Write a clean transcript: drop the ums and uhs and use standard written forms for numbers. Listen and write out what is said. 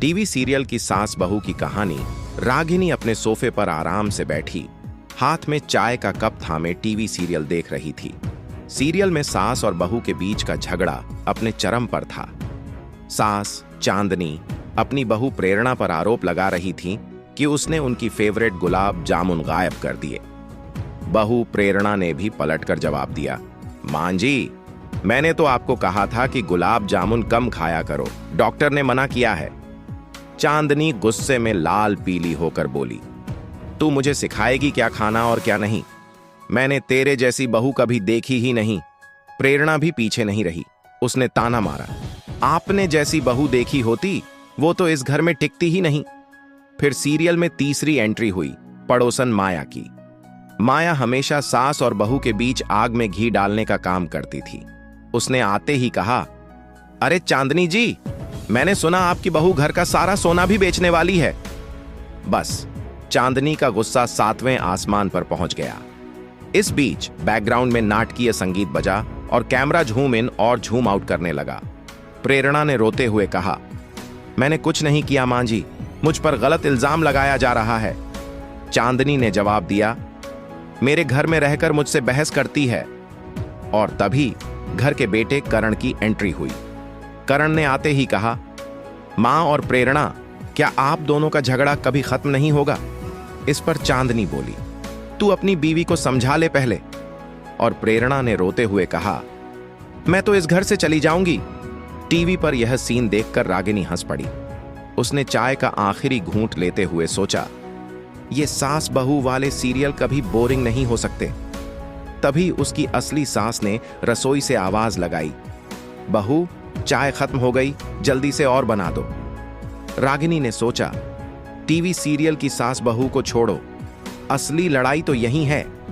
TV serial की सास बहू की कहानी। रागिनी अपने सोफे पर आराम से बैठी, हाथ में चाय का कप थामे टीवी सीरियल देख रही थी। सीरियल में सास और बहू के बीच का झगड़ा अपने चरम पर था। सास चांदनी अपनी बहू प्रेरणा पर आरोप लगा रही थी कि उसने उनकी फेवरेट गुलाब जामुन गायब कर दिए। बहू प्रेरणा ने भी पलटकर जवाब दिया, मां जी, मैंने तो आपको कहा था कि गुलाब जामुन कम खाया करो, डॉक्टर ने मना किया है। चांदनी गुस्से में लाल पीली होकर बोली, तू मुझे सिखाएगी क्या खाना और क्या नहीं? मैंने तेरे जैसी बहू कभी देखी ही नहीं। प्रेरणा भी पीछे नहीं रही, उसने ताना मारा, आपने जैसी बहू देखी होती वो तो इस घर में टिकती ही नहीं। फिर सीरियल में तीसरी एंट्री हुई, पड़ोसन माया की। माया हमेशा सास और बहू के बीच आग में घी डालने का काम करती थी। उसने आते ही कहा, अरे चांदनी जी, मैंने सुना आपकी बहू घर का सारा सोना भी बेचने वाली है। बस चांदनी का गुस्सा 7वें आसमान पर पहुंच गया। इस बीच बैकग्राउंड में नाटकीय संगीत बजा और कैमरा झूम इन और झूम आउट करने लगा। प्रेरणा ने रोते हुए कहा, मैंने कुछ नहीं किया मां जी, मुझ पर गलत इल्जाम लगाया जा रहा है। चांदनी ने जवाब दिया, मेरे घर में रहकर मुझसे बहस करती है। और तभी घर के बेटे करण की एंट्री हुई। करण ने आते ही कहा, मां और प्रेरणा, क्या आप दोनों का झगड़ा कभी खत्म नहीं होगा? इस पर चांदनी बोली, तू अपनी बीवी को समझा ले पहले। और प्रेरणा ने रोते हुए कहा, मैं तो इस घर से चली जाऊंगी। टीवी पर यह सीन देखकर रागिनी हंस पड़ी। उसने चाय का आखिरी घूंट लेते हुए सोचा, ये सास बहू वाले सीरियल कभी बोरिंग नहीं हो सकते। तभी उसकी असली सास ने रसोई से आवाज लगाई, बहू, चाय खत्म हो गई, जल्दी से और बना दो। रागिनी ने सोचा, टीवी सीरियल की सास बहू को छोड़ो, असली लड़ाई तो यही है।